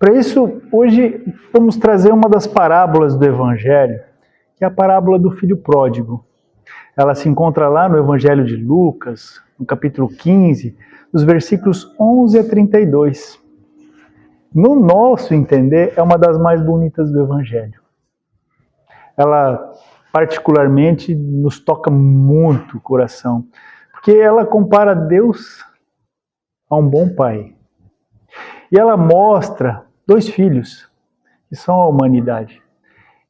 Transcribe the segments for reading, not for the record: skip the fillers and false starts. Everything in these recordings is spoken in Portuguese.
Para isso, hoje vamos trazer uma das parábolas do Evangelho, que é a parábola do filho pródigo. Ela se encontra lá no Evangelho de Lucas, no capítulo 15, dos versículos 11 a 32. No nosso entender, é uma das mais bonitas do Evangelho. Ela particularmente nos toca muito o coração, porque ela compara Deus a um bom pai. E ela mostra dois filhos, que são a humanidade,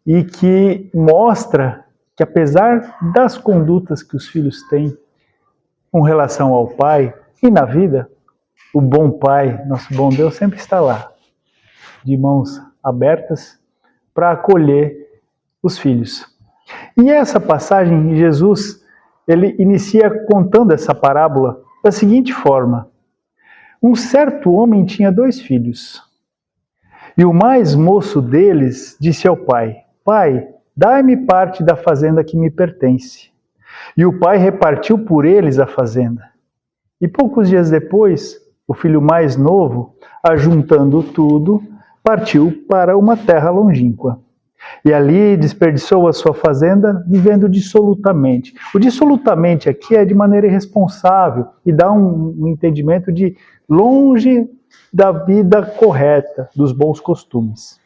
e que mostra que apesar das condutas que os filhos têm com relação ao pai e na vida, o bom pai, nosso bom Deus, sempre está lá, de mãos abertas, para acolher os filhos. E essa passagem, Jesus, ele inicia contando essa parábola da seguinte forma: um certo homem tinha 2 filhos, e o mais moço deles disse ao pai: Pai, dai-me parte da fazenda que me pertence. E o pai repartiu por eles a fazenda. E poucos dias depois, o filho mais novo, ajuntando tudo, partiu para uma terra longínqua. E ali desperdiçou a sua fazenda, vivendo dissolutamente. O dissolutamente aqui é de maneira irresponsável e dá um entendimento de longe da vida correta, dos bons costumes.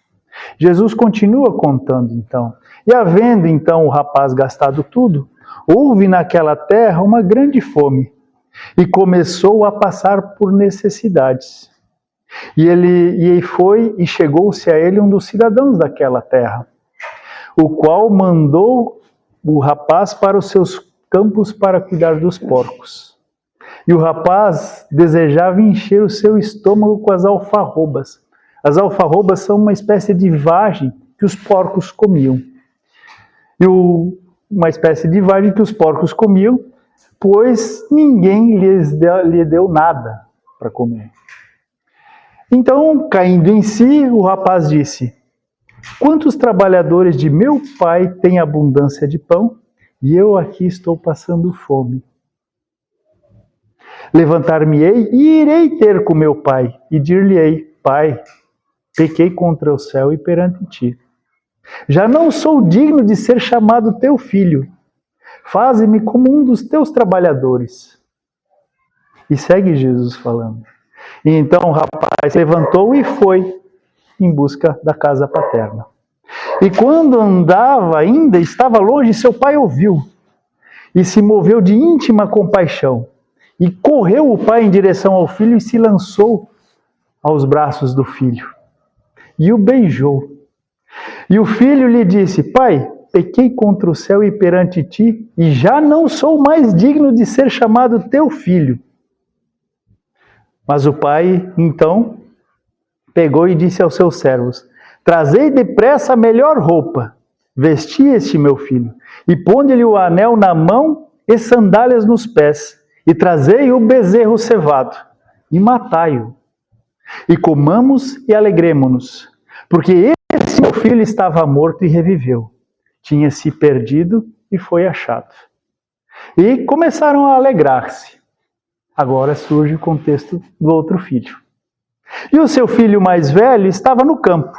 Jesus continua contando então. E havendo então o rapaz gastado tudo, houve naquela terra uma grande fome e começou a passar por necessidades. E ele foi e chegou-se a ele um dos cidadãos daquela terra, o qual mandou o rapaz para os seus campos para cuidar dos porcos. E o rapaz desejava encher o seu estômago com as alfarrobas. As alfarrobas são uma espécie de vagem que os porcos comiam. Uma espécie de vagem que os porcos comiam, pois ninguém lhe deu nada para comer. Então, caindo em si, o rapaz disse: Quantos trabalhadores de meu pai têm abundância de pão, e eu aqui estou passando fome? Levantar-me-ei e irei ter com meu pai, e dir-lhe-ei: Pai, pequei contra o céu e perante ti. Já não sou digno de ser chamado teu filho. Faze-me como um dos teus trabalhadores. E segue Jesus falando. E então o rapaz se levantou e foi em busca da casa paterna. E quando andava ainda, estava longe, seu pai ouviu. E se moveu de íntima compaixão. E correu o pai em direção ao filho e se lançou aos braços do filho. E o beijou. E o filho lhe disse: Pai, pequei contra o céu e perante ti, e já não sou mais digno de ser chamado teu filho. Mas o pai, então, pegou e disse aos seus servos: Trazei depressa a melhor roupa, vesti este meu filho, e ponde-lhe o anel na mão e sandálias nos pés, e trazei o bezerro cevado, e matai-o. E comamos e alegremo-nos, porque esse meu filho estava morto e reviveu, tinha se perdido e foi achado. E começaram a alegrar-se. Agora surge o contexto do outro filho. E o seu filho mais velho estava no campo.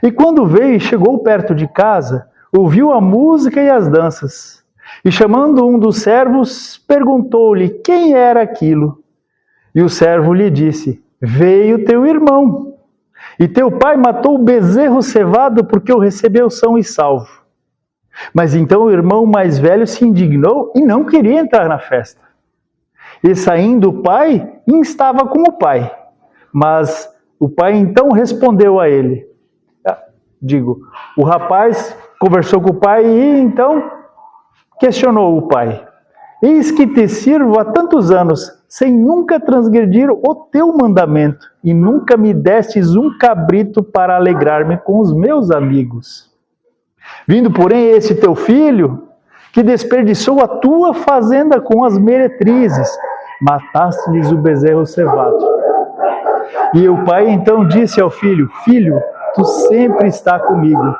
E quando veio e chegou perto de casa, ouviu a música e as danças. E chamando um dos servos, perguntou-lhe quem era aquilo. E o servo lhe disse: Veio teu irmão. E teu pai matou o bezerro cevado porque o recebeu são e salvo. Mas então o irmão mais velho se indignou e não queria entrar na festa. E saindo o pai, instava como o pai. Mas o pai então respondeu a ele. O rapaz conversou com o pai e então questionou o pai. Eis que te sirvo há tantos anos, sem nunca transgredir o teu mandamento, e nunca me destes um cabrito para alegrar-me com os meus amigos. Vindo, porém, esse teu filho, que desperdiçou a tua fazenda com as meretrizes, mataste-lhes o bezerro cevado. E o pai então disse ao filho: Filho, tu sempre está comigo,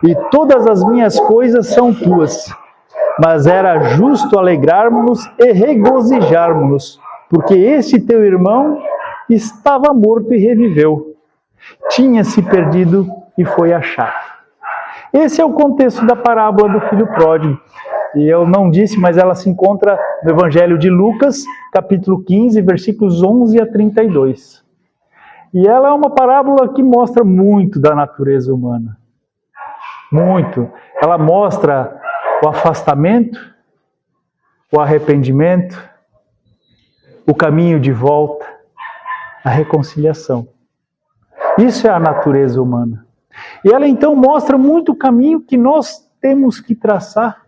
e todas as minhas coisas são tuas. Mas era justo alegrarmos-nos e regozijarmos-nos, porque este teu irmão estava morto e reviveu, tinha se perdido e foi achado. Esse é o contexto da parábola do filho pródigo. E eu não disse, mas ela se encontra no Evangelho de Lucas, capítulo 15, versículos 11 a 32. E ela é uma parábola que mostra muito da natureza humana. Muito. Ela mostra o afastamento, o arrependimento, o caminho de volta, a reconciliação. Isso é a natureza humana. E ela então mostra muito o caminho que nós temos que traçar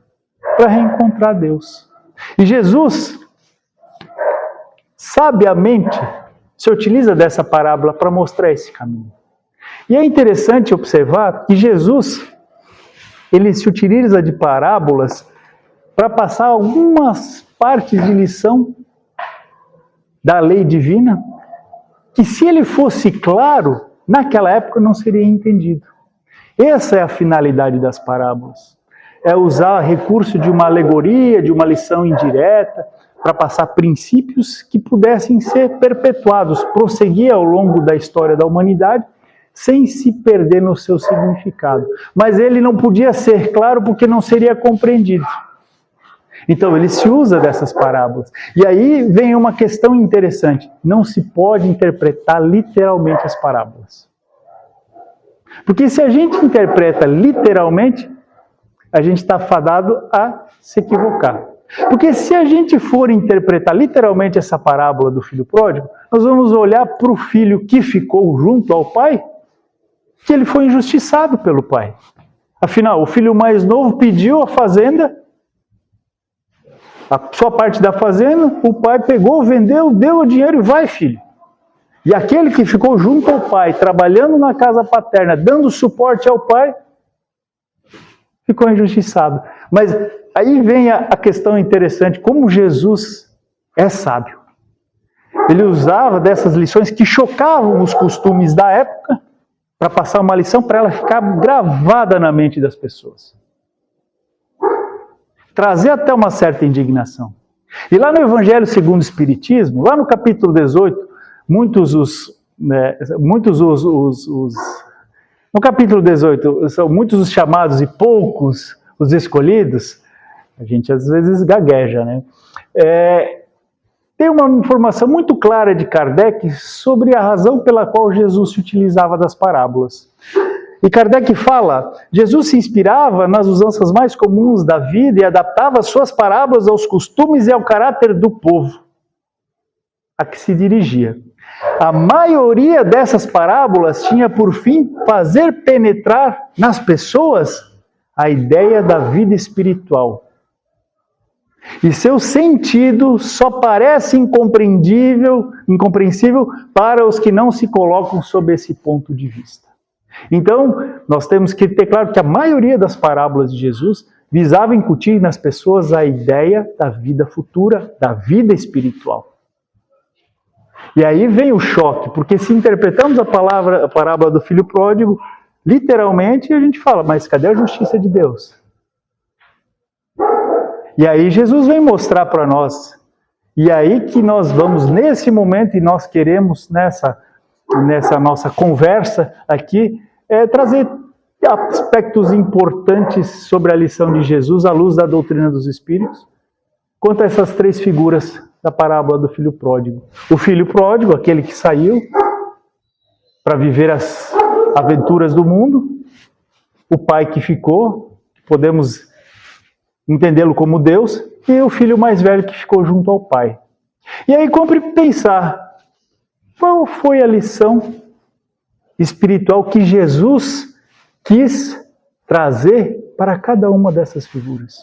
para reencontrar Deus. E Jesus, sabiamente, se utiliza dessa parábola para mostrar esse caminho. E é interessante observar que Jesus, ele se utiliza de parábolas para passar algumas partes de lição da lei divina, que se ele fosse claro, naquela época não seria entendido. Essa é a finalidade das parábolas. É usar recurso de uma alegoria, de uma lição indireta, para passar princípios que pudessem ser perpetuados, prosseguir ao longo da história da humanidade, sem se perder no seu significado. Mas ele não podia ser claro porque não seria compreendido. Então ele se usa dessas parábolas. E aí vem uma questão interessante. Não se pode interpretar literalmente as parábolas. Porque se a gente interpreta literalmente, a gente está fadado a se equivocar. Porque se a gente for interpretar literalmente essa parábola do filho pródigo, nós vamos olhar para o filho que ficou junto ao pai, que ele foi injustiçado pelo pai. Afinal, o filho mais novo pediu a fazenda, a sua parte da fazenda, o pai pegou, vendeu, deu o dinheiro e vai, filho. E aquele que ficou junto ao pai, trabalhando na casa paterna, dando suporte ao pai, ficou injustiçado. Mas aí vem a questão interessante, como Jesus é sábio. Ele usava dessas lições que chocavam os costumes da época, para passar uma lição para ela ficar gravada na mente das pessoas. Trazer até uma certa indignação. E lá no Evangelho segundo o Espiritismo, lá no capítulo 18, no capítulo 18, são muitos os chamados e poucos os escolhidos. A gente às vezes gagueja, né? Tem uma informação muito clara de Kardec sobre a razão pela qual Jesus se utilizava das parábolas. E Kardec fala, Jesus se inspirava nas usanças mais comuns da vida e adaptava suas parábolas aos costumes e ao caráter do povo a que se dirigia. A maioria dessas parábolas tinha por fim fazer penetrar nas pessoas a ideia da vida espiritual. E seu sentido só parece incompreensível para os que não se colocam sob esse ponto de vista. Então, nós temos que ter claro que a maioria das parábolas de Jesus visava incutir nas pessoas a ideia da vida futura, da vida espiritual. E aí vem o choque, porque se interpretamos a parábola do filho pródigo, literalmente a gente fala, mas cadê a justiça de Deus? E aí Jesus vem mostrar para nós. E aí que nós vamos, nesse momento, e nós queremos, nessa nossa conversa aqui, trazer aspectos importantes sobre a lição de Jesus à luz da doutrina dos Espíritos, quanto a essas três figuras da parábola do filho pródigo. O filho pródigo, aquele que saiu para viver as aventuras do mundo. O pai que ficou, podemos entendê-lo como Deus. E o filho mais velho que ficou junto ao pai. E aí cumpre pensar, qual foi a lição espiritual que Jesus quis trazer para cada uma dessas figuras?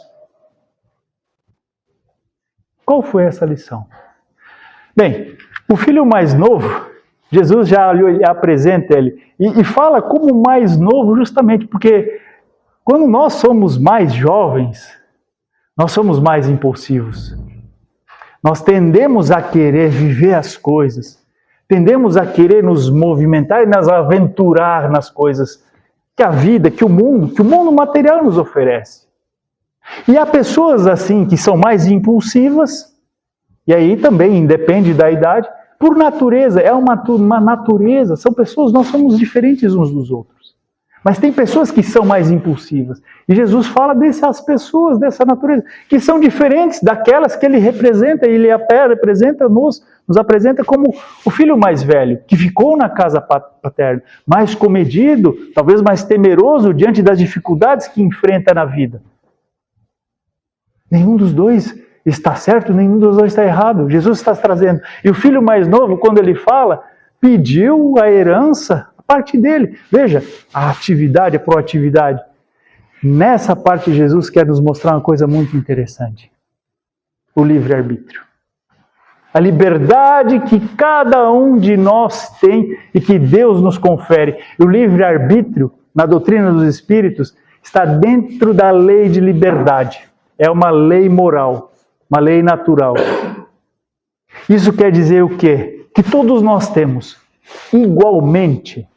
Qual foi essa lição? Bem, o filho mais novo, Jesus já apresenta ele e fala como mais novo justamente porque quando nós somos mais jovens, nós somos mais impulsivos. Nós tendemos a querer viver as coisas, tendemos a querer nos movimentar e nos aventurar nas coisas que a vida, que o mundo material nos oferece. E há pessoas assim que são mais impulsivas, e aí também depende da idade, Por natureza, é uma natureza. São pessoas, nós somos diferentes uns dos outros. Mas tem pessoas que são mais impulsivas. E Jesus fala dessas pessoas, dessa natureza, que são diferentes daquelas que ele representa. Ele nos apresenta como o filho mais velho, que ficou na casa paterna, mais comedido, talvez mais temeroso diante das dificuldades que enfrenta na vida. Nenhum dos dois está certo, nenhum dos dois está errado. Jesus está trazendo. E o filho mais novo, quando ele fala, pediu a herança, a parte dele. Veja, a atividade, a proatividade. Nessa parte, Jesus quer nos mostrar uma coisa muito interessante. O livre-arbítrio. A liberdade que cada um de nós tem e que Deus nos confere. E o livre-arbítrio, na doutrina dos Espíritos, está dentro da lei de liberdade. É uma lei moral, uma lei natural. Isso quer dizer o quê? Que todos nós temos, igualmente.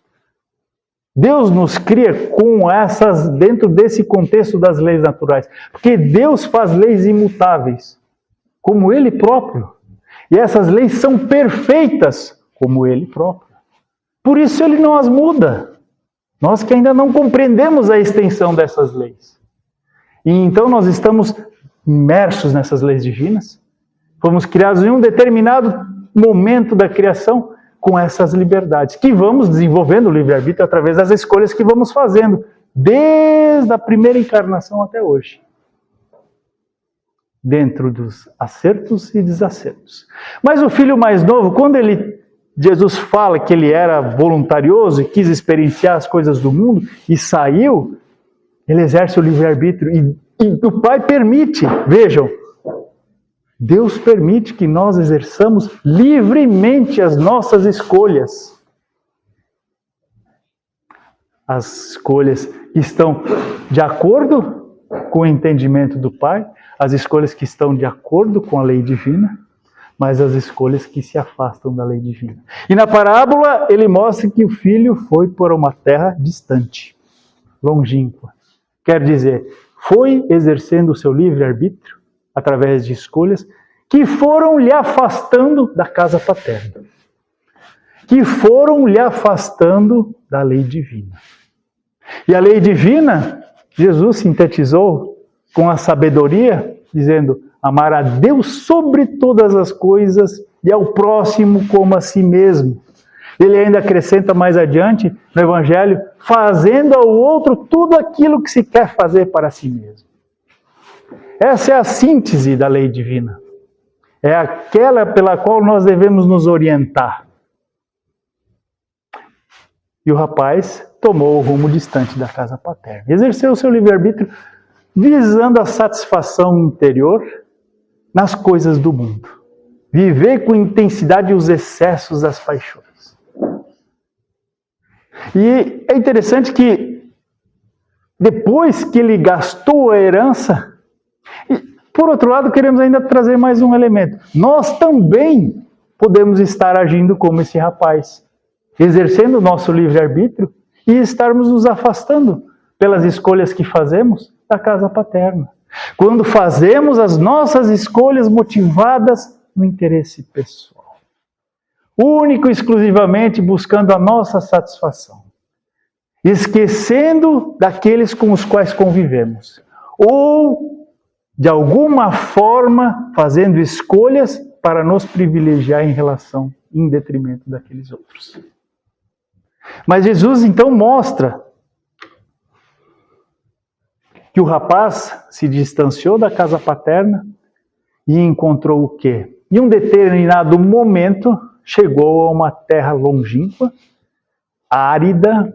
Deus nos cria com essas, dentro desse contexto das leis naturais. Porque Deus faz leis imutáveis, como Ele próprio. E essas leis são perfeitas, como Ele próprio. Por isso Ele não as muda. Nós que ainda não compreendemos a extensão dessas leis. E então nós estamos imersos nessas leis divinas. Fomos criados em um determinado momento da criação com essas liberdades, que vamos desenvolvendo o livre-arbítrio através das escolhas que vamos fazendo, desde a primeira encarnação até hoje. Dentro dos acertos e desacertos. Mas o filho mais novo, quando Jesus fala que ele era voluntarioso e quis experienciar as coisas do mundo e saiu, ele exerce o livre-arbítrio e o Pai permite, vejam, Deus permite que nós exerçamos livremente as nossas escolhas. As escolhas que estão de acordo com o entendimento do Pai, as escolhas que estão de acordo com a lei divina, mas as escolhas que se afastam da lei divina. E na parábola ele mostra que o filho foi para uma terra distante, longínqua. Quer dizer, foi exercendo o seu livre-arbítrio através de escolhas que foram lhe afastando da casa paterna, que foram lhe afastando da lei divina. E a lei divina, Jesus sintetizou com a sabedoria, dizendo: amar a Deus sobre todas as coisas e ao próximo como a si mesmo. Ele ainda acrescenta mais adiante no Evangelho, fazendo ao outro tudo aquilo que se quer fazer para si mesmo. Essa é a síntese da lei divina. É aquela pela qual nós devemos nos orientar. E o rapaz tomou o rumo distante da casa paterna. Exerceu o seu livre-arbítrio visando a satisfação interior nas coisas do mundo. Viver com intensidade os excessos das paixões. E é interessante que depois que ele gastou a herança, por outro lado, queremos ainda trazer mais um elemento. Nós também podemos estar agindo como esse rapaz, exercendo o nosso livre-arbítrio e estarmos nos afastando pelas escolhas que fazemos da casa paterna. Quando fazemos as nossas escolhas motivadas no interesse pessoal. Único e exclusivamente buscando a nossa satisfação. Esquecendo daqueles com os quais convivemos. Ou, de alguma forma, fazendo escolhas para nos privilegiar em detrimento daqueles outros. Mas Jesus então mostra que o rapaz se distanciou da casa paterna e encontrou o quê? Em um determinado momento, chegou a uma terra longínqua, árida,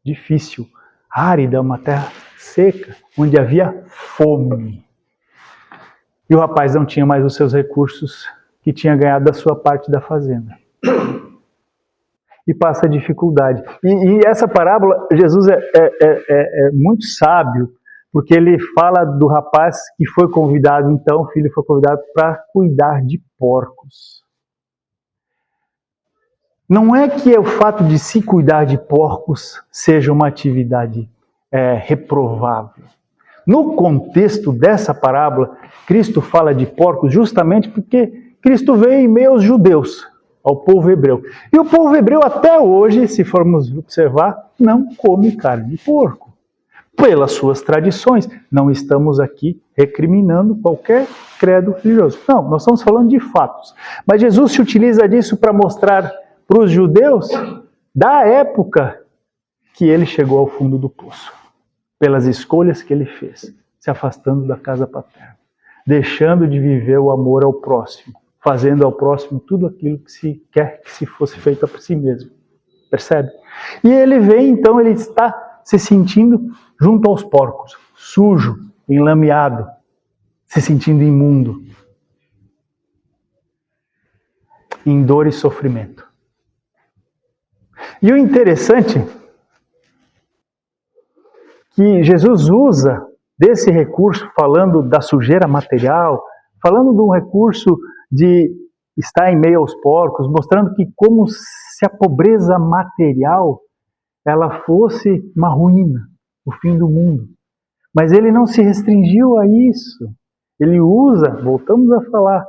difícil. Árida, uma terra seca, onde havia fome. E o rapaz não tinha mais os seus recursos que tinha ganhado da sua parte da fazenda. E passa a dificuldade. E essa parábola, Jesus é muito sábio, porque ele fala do rapaz que foi convidado, então o filho foi convidado para cuidar de porcos. Não é que o fato de se cuidar de porcos seja uma atividade reprovável. No contexto dessa parábola, Cristo fala de porcos justamente porque Cristo veio em meio aos judeus. ao povo hebreu. E o povo hebreu até hoje, se formos observar, não come carne de porco. Pelas suas tradições. Não estamos aqui recriminando qualquer credo religioso. Não, nós estamos falando de fatos. Mas Jesus se utiliza disso para mostrar para os judeus da época que ele chegou ao fundo do poço. Pelas escolhas que ele fez, se afastando da casa paterna, deixando de viver o amor ao próximo, fazendo ao próximo tudo aquilo que se quer que se fosse feito para si mesmo. Percebe? E ele vem, então, ele está se sentindo junto aos porcos, sujo, enlameado, se sentindo imundo, em dor e sofrimento. E o interessante que Jesus usa desse recurso, falando da sujeira material, falando de um recurso de estar em meio aos porcos, mostrando que como se a pobreza material ela fosse uma ruína, o fim do mundo. Mas ele não se restringiu a isso. Ele usa, voltamos a falar,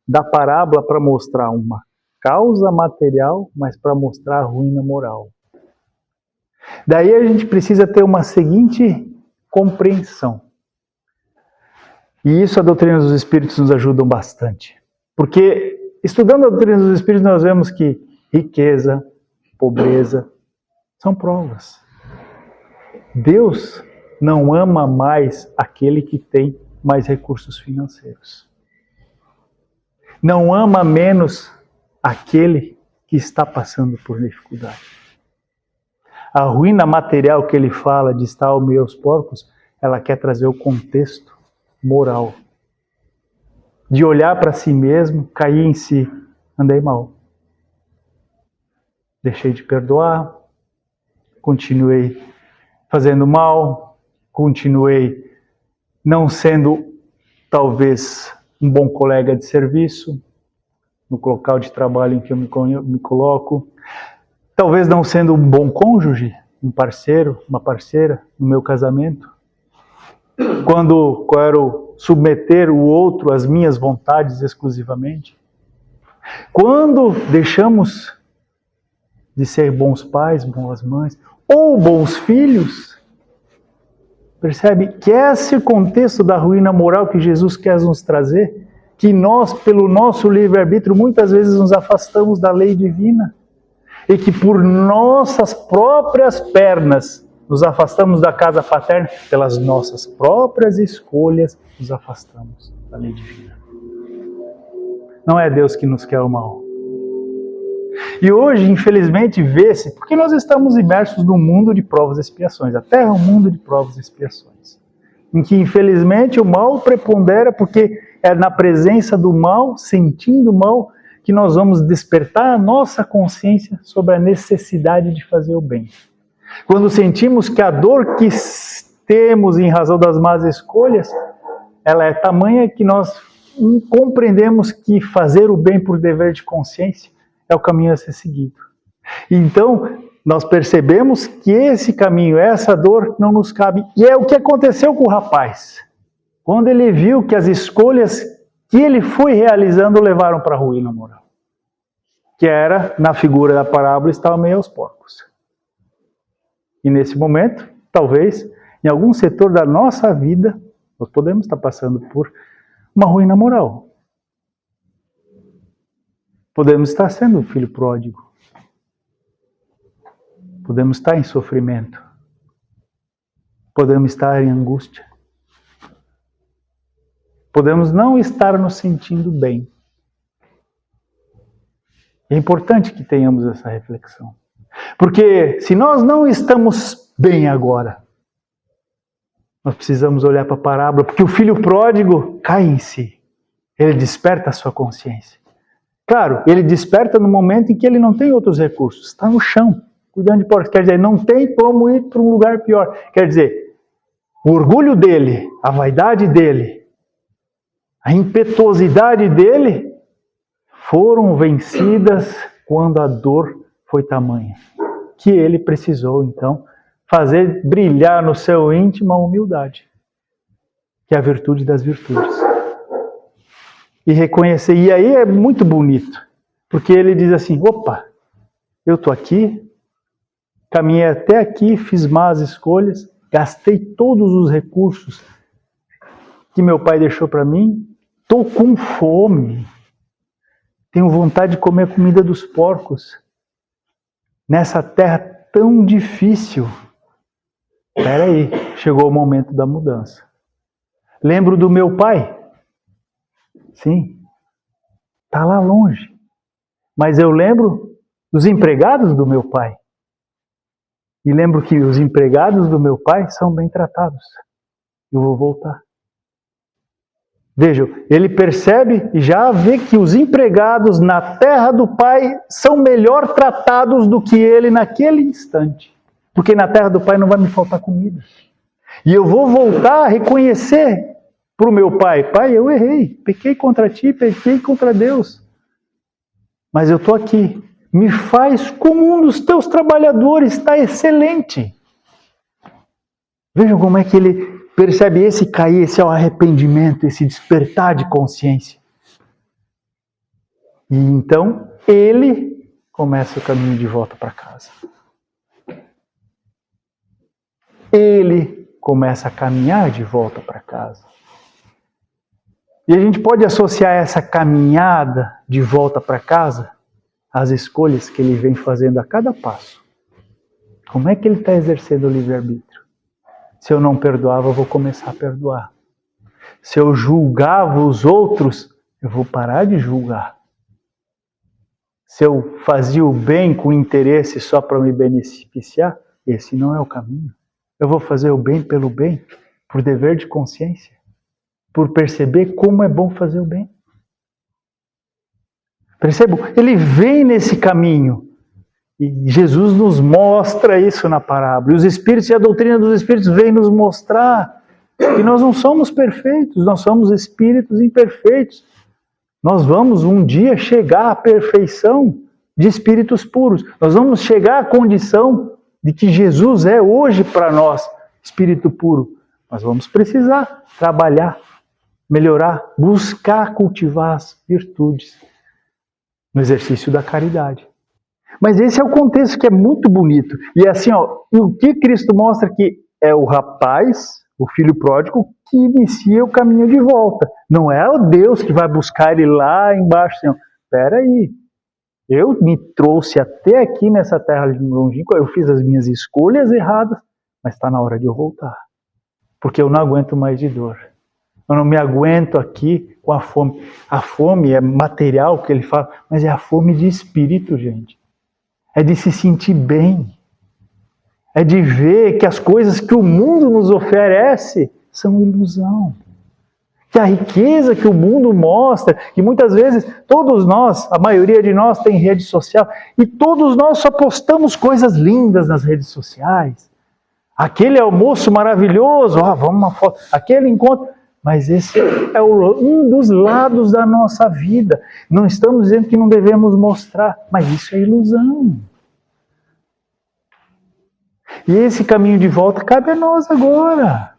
da parábola para mostrar uma causa material, mas para mostrar a ruína moral. Daí a gente precisa ter uma seguinte compreensão. E isso a doutrina dos Espíritos nos ajuda bastante. Porque estudando a doutrina dos Espíritos nós vemos que riqueza, pobreza, são provas. Deus não ama mais aquele que tem mais recursos financeiros. Não ama menos aquele que está passando por dificuldade. A ruína material que ele fala de estar ao meio aos porcos, ela quer trazer o contexto moral. De olhar para si mesmo, cair em si, andei mal. Deixei de perdoar, continuei fazendo mal, continuei não sendo, talvez, um bom colega de serviço, no local de trabalho em que eu me coloco, talvez não sendo um bom cônjuge, um parceiro, uma parceira no meu casamento, quando quero submeter o outro às minhas vontades exclusivamente, quando deixamos de ser bons pais, boas mães, ou bons filhos, percebe que esse contexto da ruína moral que Jesus quer nos trazer, que nós, pelo nosso livre-arbítrio, muitas vezes nos afastamos da lei divina, e que por nossas próprias pernas nos afastamos da casa paterna, pelas nossas próprias escolhas nos afastamos da lei divina. Não é Deus que nos quer o mal. E hoje, infelizmente, vê-se, porque nós estamos imersos num mundo de provas e expiações. A Terra é um mundo de provas e expiações. Em que, infelizmente, o mal prepondera, porque é na presença do mal, sentindo o mal, que nós vamos despertar a nossa consciência sobre a necessidade de fazer o bem. Quando sentimos que a dor que temos em razão das más escolhas, ela é tamanha que nós compreendemos que fazer o bem por dever de consciência é o caminho a ser seguido. Então, nós percebemos que esse caminho, essa dor, não nos cabe. E é o que aconteceu com o rapaz. Quando ele viu que as escolhas que ele foi realizando levaram para a ruína moral. Que era, na figura da parábola, estava meio aos porcos. E nesse momento, talvez, em algum setor da nossa vida, nós podemos estar passando por uma ruína moral. Podemos estar sendo um filho pródigo. Podemos estar em sofrimento. Podemos estar em angústia. Podemos não estar nos sentindo bem. É importante que tenhamos essa reflexão. Porque se nós não estamos bem agora, nós precisamos olhar para a parábola, porque o filho pródigo cai em si. Ele desperta a sua consciência. Claro, ele desperta no momento em que ele não tem outros recursos. Está no chão, cuidando de porcos. Quer dizer, não tem como ir para um lugar pior. Quer dizer, o orgulho dele, a vaidade dele, a impetuosidade dele foram vencidas quando a dor foi tamanha. Que ele precisou, então, fazer brilhar no seu íntimo a humildade, que é a virtude das virtudes. E reconhecer, e aí é muito bonito, Porque ele diz assim, opa, eu estou aqui, caminhei até aqui, fiz más escolhas, gastei todos os recursos que meu pai deixou para mim, estou com fome, tenho vontade de comer a comida dos porcos, nessa terra tão difícil. Espera aí, chegou o momento da mudança. Lembro do meu pai? Sim, está lá longe. Mas eu lembro dos empregados do meu pai. E lembro que os empregados do meu pai são bem tratados. Eu vou voltar. Vejam, ele percebe e já vê que os empregados na terra do pai são melhor tratados do que ele naquele instante. Porque na terra do pai não vai me faltar comida. E eu vou voltar a reconhecer para o meu pai, pai, eu errei, pequei contra ti, pequei contra Deus. Mas eu estou aqui, me faz como um dos teus trabalhadores, está excelente. Vejam como é que ele percebe esse cair, esse arrependimento, esse despertar de consciência. E então ele começa o caminho de volta para casa. Ele começa a caminhar de volta para casa. E a gente pode associar essa caminhada de volta para casa às escolhas que ele vem fazendo a cada passo. Como é que ele está exercendo o livre-arbítrio? Se eu não perdoava, eu vou começar a perdoar. Se eu julgava os outros, eu vou parar de julgar. Se eu fazia o bem com interesse só para me beneficiar, esse não é o caminho. Eu vou fazer o bem pelo bem, por dever de consciência, por perceber como é bom fazer o bem. Percebam? Ele vem nesse caminho. E Jesus nos mostra isso na parábola. E os Espíritos e a doutrina dos Espíritos vem nos mostrar que nós não somos perfeitos, nós somos espíritos imperfeitos. Nós vamos um dia chegar à perfeição de espíritos puros. Nós vamos chegar à condição de que Jesus é hoje para nós, espírito puro. Nós vamos precisar trabalhar, melhorar, buscar cultivar as virtudes no exercício da caridade. Mas esse é o contexto que é muito bonito. E é assim, ó, o que Cristo mostra que é o rapaz, o filho pródigo, que inicia o caminho de volta. Não é o Deus que vai buscar ele lá embaixo. Assim, espera aí, eu me trouxe até aqui nessa terra longínqua, eu fiz as minhas escolhas erradas, mas está na hora de eu voltar. Porque eu não aguento mais de dor. Eu não me aguento aqui com a fome. A fome é material que ele fala, mas é a fome de espírito, gente. É de se sentir bem. É de ver que as coisas que o mundo nos oferece são ilusão. Que a riqueza que o mundo mostra, que muitas vezes todos nós, a maioria de nós tem rede social, e todos nós só postamos coisas lindas nas redes sociais. Aquele almoço maravilhoso, vamos uma foto, aquele encontro. Mas esse é um dos lados da nossa vida. Não estamos dizendo que não devemos mostrar, mas isso é ilusão. E esse caminho de volta cabe a nós agora.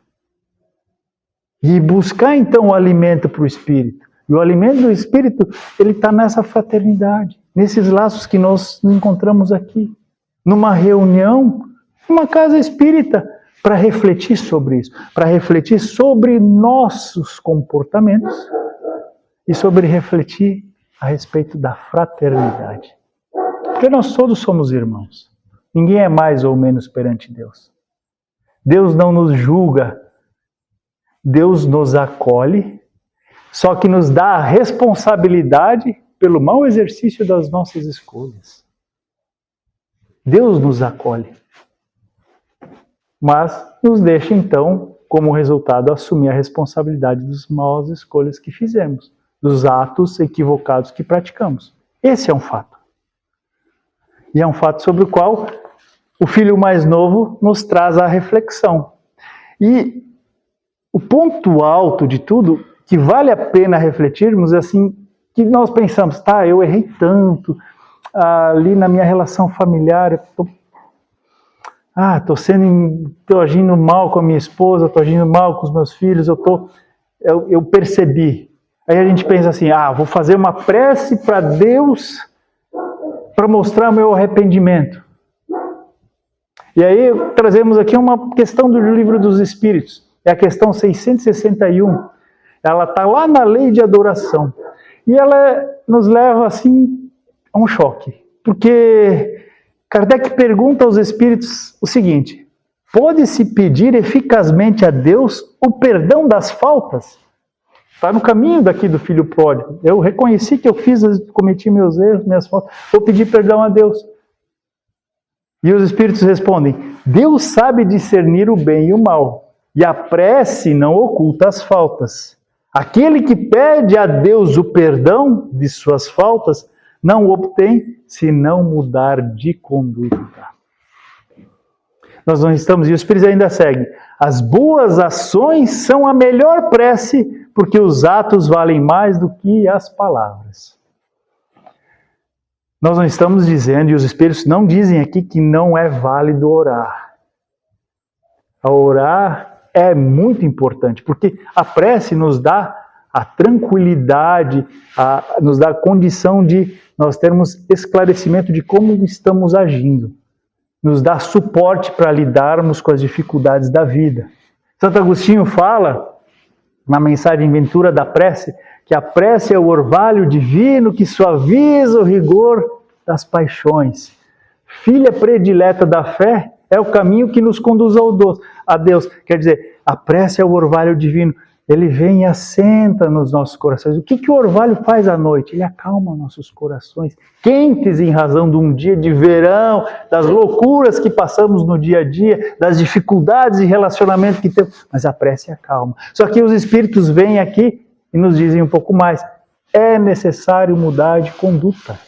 E buscar então o alimento para o Espírito. E o alimento do Espírito, ele está nessa fraternidade, nesses laços que nós encontramos aqui. Numa reunião, numa casa espírita, para refletir sobre isso. Para refletir sobre nossos comportamentos e sobre refletir a respeito da fraternidade. Porque nós todos somos irmãos. Ninguém é mais ou menos perante Deus. Deus não nos julga. Deus nos acolhe, só que nos dá a responsabilidade pelo mau exercício das nossas escolhas. Deus nos acolhe, mas nos deixa então, como resultado, assumir a responsabilidade das maus escolhas que fizemos, dos atos equivocados que praticamos. Esse é um fato. E é um fato sobre o qual o filho mais novo nos traz a reflexão. E o ponto alto de tudo, que vale a pena refletirmos, é assim, que nós pensamos, eu errei tanto, ali na minha relação familiar, estou agindo mal com a minha esposa, estou agindo mal com os meus filhos, eu percebi. Aí a gente pensa assim, vou fazer uma prece para Deus para mostrar meu arrependimento. E aí trazemos aqui uma questão do Livro dos Espíritos. É a questão 661. Ela está lá na lei de adoração. E ela nos leva assim a um choque. Porque Kardec pergunta aos espíritos o seguinte: pode-se pedir eficazmente a Deus o perdão das faltas? Está no caminho daqui do filho pródigo. Eu reconheci que eu cometi meus erros, minhas faltas. Vou pedir perdão a Deus. E os espíritos respondem: Deus sabe discernir o bem e o mal, e a prece não oculta as faltas. Aquele que pede a Deus o perdão de suas faltas não o obtém se não mudar de conduta. Nós não estamos, e os espíritos ainda seguem: as boas ações são a melhor prece, porque os atos valem mais do que as palavras. Nós não estamos dizendo, e os espíritos não dizem aqui, que não é válido orar. A orar é muito importante, porque a prece nos dá a tranquilidade, nos dá a condição de nós termos esclarecimento de como estamos agindo. Nos dá suporte para lidarmos com as dificuldades da vida. Santo Agostinho fala, na mensagem Ventura da Prece, que a prece é o orvalho divino que suaviza o rigor das paixões. Filha predileta da fé é o caminho que nos conduz a Deus. Quer dizer, a prece é o orvalho divino. Ele vem e assenta nos nossos corações. O que o orvalho faz à noite? Ele acalma nossos corações, quentes em razão de um dia de verão, das loucuras que passamos no dia a dia, das dificuldades de relacionamento que temos. Mas a prece acalma. Só que os espíritos vêm aqui e nos dizem um pouco mais: é necessário mudar de conduta.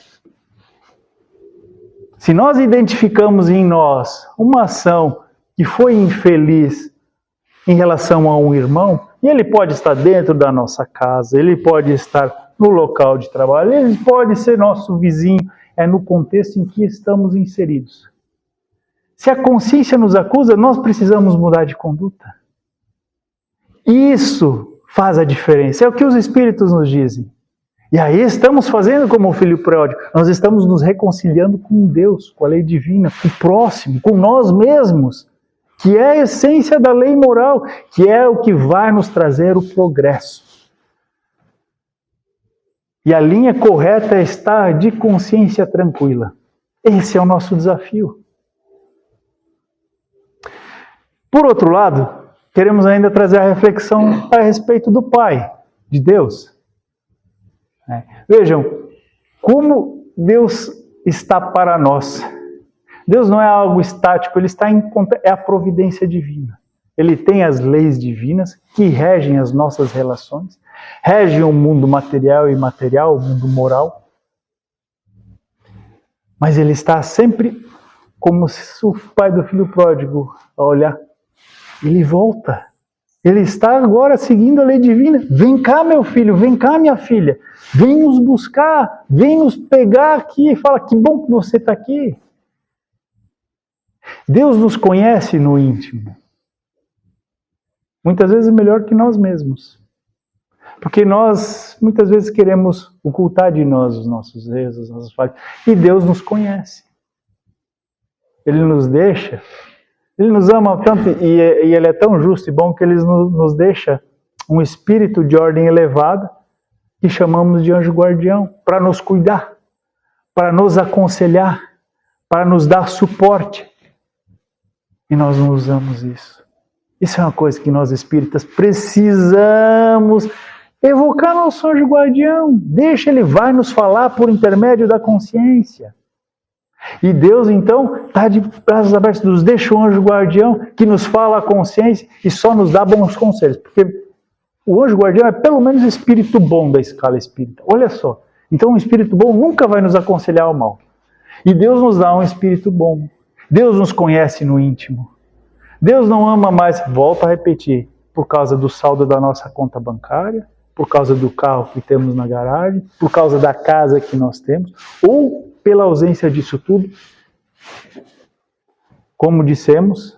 Se nós identificamos em nós uma ação que foi infeliz em relação a um irmão, e ele pode estar dentro da nossa casa, ele pode estar no local de trabalho, ele pode ser nosso vizinho, é no contexto em que estamos inseridos. Se a consciência nos acusa, nós precisamos mudar de conduta. Isso faz a diferença, é o que os espíritos nos dizem. E aí estamos fazendo como o filho pródigo, nós estamos nos reconciliando com Deus, com a lei divina, com o próximo, com nós mesmos, que é a essência da lei moral, que é o que vai nos trazer o progresso. E a linha correta é estar de consciência tranquila. Esse é o nosso desafio. Por outro lado, queremos ainda trazer a reflexão a respeito do Pai, de Deus. Vejam, como Deus está para nós. Deus não é algo estático, ele está é a providência divina. Ele tem as leis divinas que regem as nossas relações, regem o mundo material e imaterial, o mundo moral. Mas ele está sempre como se o pai do filho pródigo, a olhar, ele volta. Ele está agora seguindo a lei divina. Vem cá, meu filho, vem cá, minha filha. Vem nos buscar, vem nos pegar aqui. Fala, que bom que você está aqui. Deus nos conhece no íntimo. Muitas vezes melhor que nós mesmos. Porque nós, muitas vezes, queremos ocultar de nós os nossos erros, as nossas falhas. E Deus nos conhece. Ele nos deixa. Ele nos ama tanto e Ele é tão justo e bom que Ele nos deixa um espírito de ordem elevada que chamamos de anjo guardião para nos cuidar, para nos aconselhar, para nos dar suporte. E nós não usamos isso. Isso é uma coisa que nós espíritas precisamos evocar nosso anjo guardião. Deixa ele vai nos falar por intermédio da consciência. E Deus, então, está de braços abertos, nos deixa o anjo guardião que nos fala a consciência e só nos dá bons conselhos. Porque o anjo guardião é pelo menos o espírito bom da escala espírita. Olha só. Então, um espírito bom nunca vai nos aconselhar ao mal. E Deus nos dá um espírito bom. Deus nos conhece no íntimo. Deus não ama mais, volto a repetir, por causa do saldo da nossa conta bancária, por causa do carro que temos na garagem, por causa da casa que nós temos, ou pela ausência disso tudo. Como dissemos,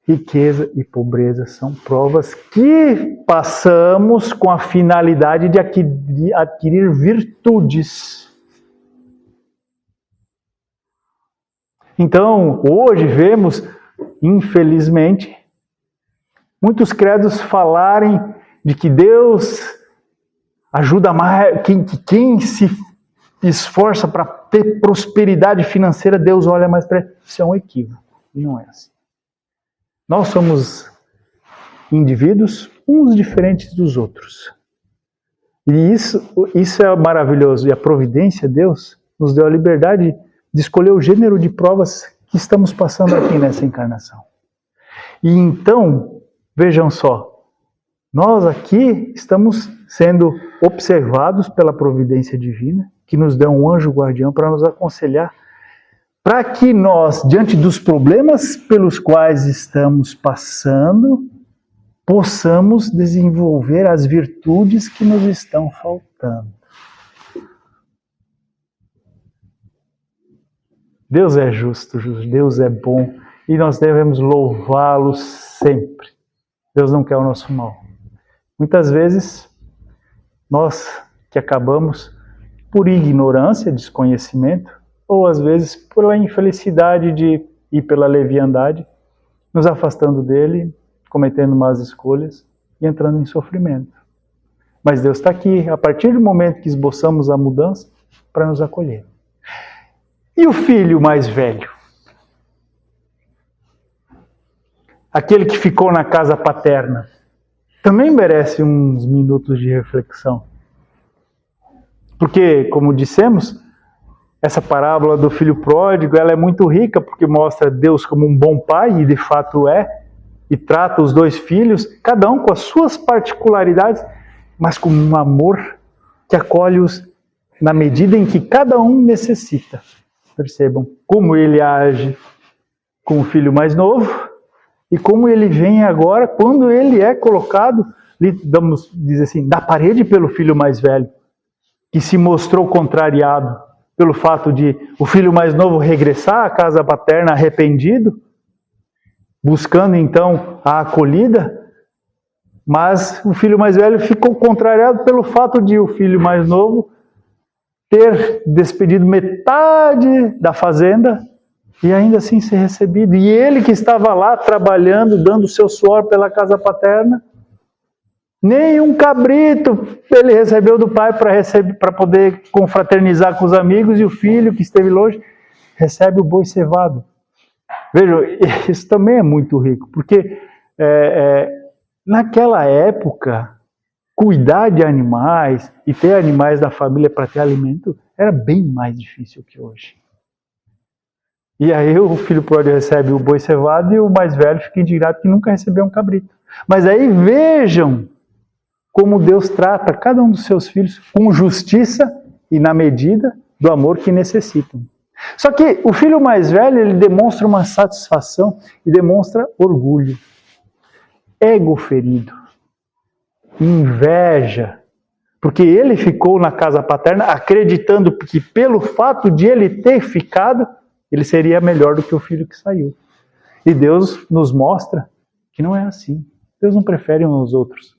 riqueza e pobreza são provas que passamos com a finalidade de adquirir virtudes. Então, hoje vemos, infelizmente, muitos credos falarem de que Deus ajuda mais, quem se esforça para ter prosperidade financeira, Deus olha mais para ele. Isso é um equívoco, e não é assim. Nós somos indivíduos, uns diferentes dos outros. E isso é maravilhoso. E a providência, Deus, nos deu a liberdade de escolher o gênero de provas que estamos passando aqui nessa encarnação. E então, vejam só, nós aqui estamos sendo observados pela providência divina, que nos dá um anjo guardião para nos aconselhar, para que nós, diante dos problemas pelos quais estamos passando, possamos desenvolver as virtudes que nos estão faltando. Deus é justo, Deus é bom, e nós devemos louvá-lo sempre. Deus não quer o nosso mal. Muitas vezes, nós que acabamos por ignorância, desconhecimento, ou às vezes pela infelicidade e pela leviandade, nos afastando dele, cometendo más escolhas e entrando em sofrimento. Mas Deus está aqui, a partir do momento que esboçamos a mudança, para nos acolher. E o filho mais velho? Aquele que ficou na casa paterna, também merece uns minutos de reflexão. Porque, como dissemos, essa parábola do filho pródigo, ela é muito rica, porque mostra Deus como um bom pai, e de fato é, e trata os dois filhos, cada um com as suas particularidades, mas com um amor que acolhe-os na medida em que cada um necessita. Percebam como ele age com o filho mais novo e como ele vem agora quando ele é colocado, vamos dizer assim, na parede pelo filho mais velho, que se mostrou contrariado pelo fato de o filho mais novo regressar à casa paterna arrependido, buscando então a acolhida, mas o filho mais velho ficou contrariado pelo fato de o filho mais novo ter despedido metade da fazenda e ainda assim ser recebido. E ele que estava lá trabalhando, dando seu suor pela casa paterna, nem um cabrito ele recebeu do pai para poder confraternizar com os amigos, e o filho que esteve longe recebe o boi cevado. Vejam, isso também é muito rico, porque naquela época, cuidar de animais e ter animais da família para ter alimento era bem mais difícil que hoje. E aí o filho pródigo recebe o boi cevado e o mais velho fica indignado que nunca recebeu um cabrito. Mas aí vejam como Deus trata cada um dos seus filhos com justiça e na medida do amor que necessitam. Só que o filho mais velho, ele demonstra uma satisfação e demonstra orgulho, ego ferido, inveja, porque ele ficou na casa paterna acreditando que pelo fato de ele ter ficado, ele seria melhor do que o filho que saiu. E Deus nos mostra que não é assim. Deus não prefere uns aos outros.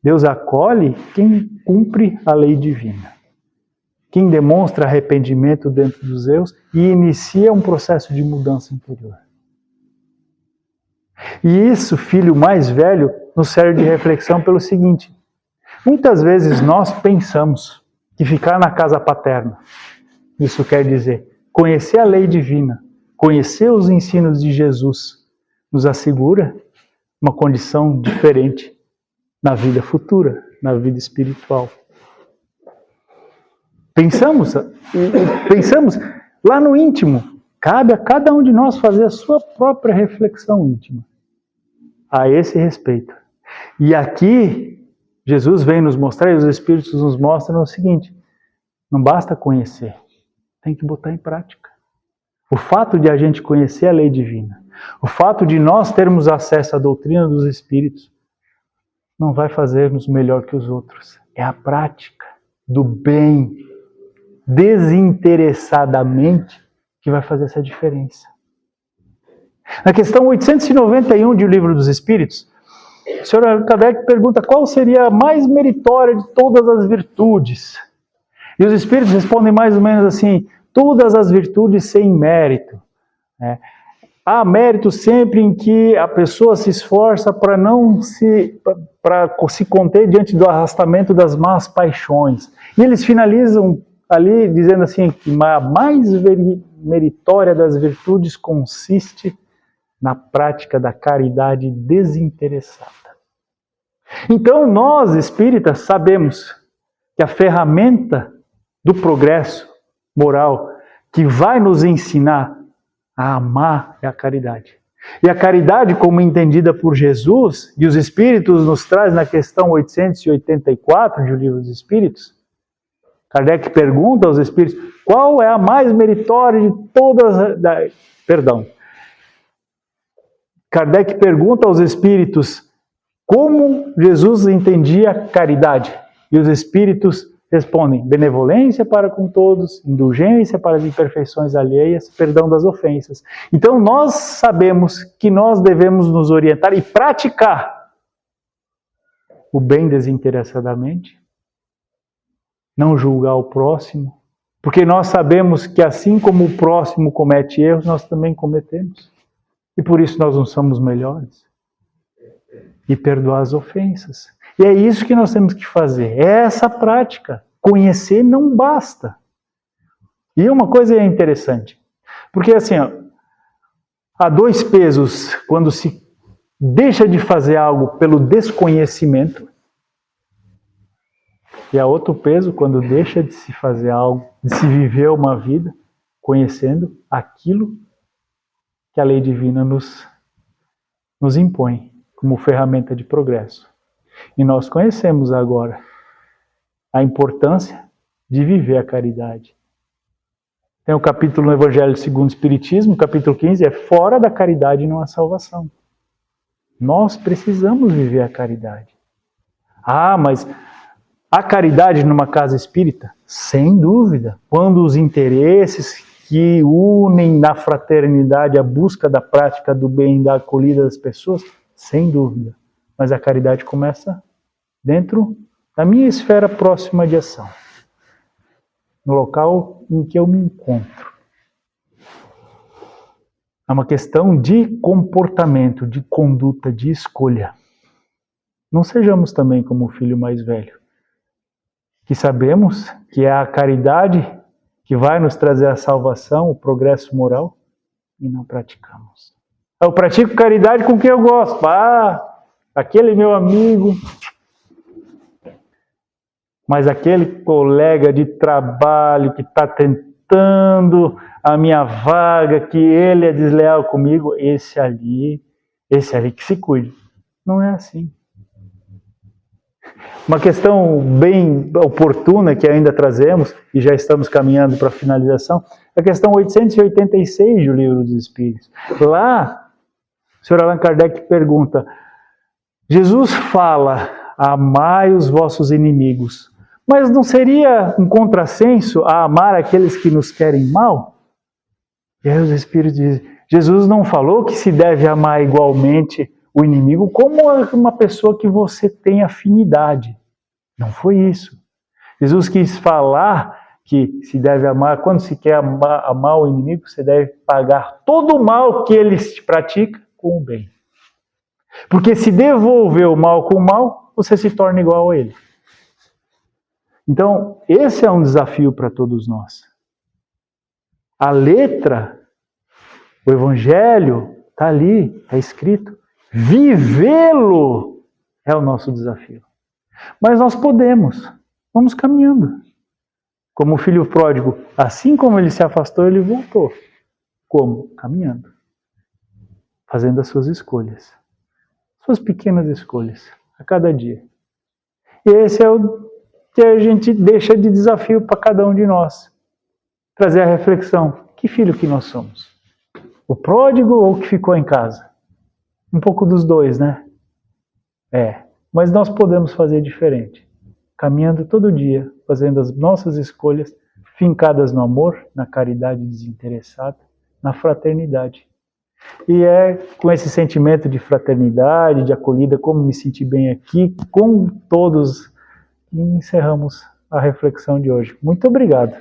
Deus acolhe quem cumpre a lei divina, quem demonstra arrependimento dentro dos erros e inicia um processo de mudança interior. E isso, filho mais velho, nos serve de reflexão pelo seguinte: muitas vezes nós pensamos que ficar na casa paterna, isso quer dizer conhecer a lei divina, conhecer os ensinos de Jesus, nos assegura uma condição diferente na vida futura, na vida espiritual. Pensamos lá no íntimo, cabe a cada um de nós fazer a sua própria reflexão íntima a esse respeito. E aqui, Jesus vem nos mostrar, e os Espíritos nos mostram o seguinte: não basta conhecer, tem que botar em prática. O fato de a gente conhecer a lei divina, o fato de nós termos acesso à doutrina dos Espíritos, não vai fazer-nos melhor que os outros. É a prática do bem, desinteressadamente, que vai fazer essa diferença. Na questão 891 de O Livro dos Espíritos, o Sr. Allan Kardec pergunta qual seria a mais meritória de todas as virtudes. E os Espíritos respondem mais ou menos assim: todas as virtudes sem mérito. Né? Há mérito sempre em que a pessoa se esforça para se conter diante do arrastamento das más paixões. E eles finalizam ali dizendo assim que a mais meritória das virtudes consiste na prática da caridade desinteressada. Então nós, espíritas, sabemos que a ferramenta do progresso moral que vai nos ensinar a amar é a caridade. E a caridade, como entendida por Jesus, e os Espíritos nos traz na questão 884 de O Livro dos Espíritos, Kardec pergunta aos Espíritos, qual é a mais meritória de todas... Kardec pergunta aos Espíritos como Jesus entendia a caridade. E os Espíritos respondem, benevolência para com todos, indulgência para as imperfeições alheias, perdão das ofensas. Então nós sabemos que nós devemos nos orientar e praticar o bem desinteressadamente, não julgar o próximo, porque nós sabemos que assim como o próximo comete erros, nós também cometemos. E por isso nós não somos melhores. E perdoar as ofensas. E é isso que nós temos que fazer, é essa prática. Conhecer não basta. E uma coisa é interessante, porque assim, há dois pesos quando se deixa de fazer algo pelo desconhecimento, e há outro peso quando deixa de se fazer algo, de se viver uma vida, conhecendo aquilo que a lei divina nos impõe como ferramenta de progresso. E nós conhecemos agora a importância de viver a caridade. Tem o capítulo no Evangelho segundo o Espiritismo, capítulo 15, é fora da caridade não há salvação. Nós precisamos viver a caridade. Ah, mas a caridade numa casa espírita? Sem dúvida. Quando os interesses que unem na fraternidade a busca da prática do bem, da acolhida das pessoas, sem dúvida. Mas a caridade começa dentro da minha esfera próxima de ação. No local em que eu me encontro. É uma questão de comportamento, de conduta, de escolha. Não sejamos também como o filho mais velho, que sabemos que é a caridade que vai nos trazer a salvação, o progresso moral, e não praticamos. Eu pratico caridade com quem eu gosto. Ah, aquele meu amigo, mas aquele colega de trabalho que está tentando a minha vaga, que ele é desleal comigo, esse ali que se cuide. Não é assim. Uma questão bem oportuna que ainda trazemos, e já estamos caminhando para a finalização, é a questão 886 do Livro dos Espíritos. Lá, o Sr. Allan Kardec pergunta, Jesus fala, amai os vossos inimigos, mas não seria um contrassenso a amar aqueles que nos querem mal? E aí os Espíritos dizem, Jesus não falou que se deve amar igualmente o inimigo como uma pessoa que você tem afinidade. Não foi isso. Jesus quis falar que se deve amar, quando se quer amar o inimigo, você deve pagar todo o mal que ele pratica com o bem. Porque se devolver o mal com o mal, você se torna igual a ele. Então, esse é um desafio para todos nós. A letra, o Evangelho, está ali, está escrito. Vivê-lo é o nosso desafio. Mas nós podemos, vamos caminhando. Como o filho pródigo, assim como ele se afastou, ele voltou. Como? Caminhando. Fazendo as suas escolhas. Suas pequenas escolhas, a cada dia. E esse é o que a gente deixa de desafio para cada um de nós. Trazer a reflexão, que filho que nós somos? O pródigo ou o que ficou em casa? Um pouco dos dois, né? Mas nós podemos fazer diferente. Caminhando todo dia, fazendo as nossas escolhas, fincadas no amor, na caridade desinteressada, na fraternidade. E é com esse sentimento de fraternidade, de acolhida, como me senti bem aqui, com todos, que encerramos a reflexão de hoje. Muito obrigado.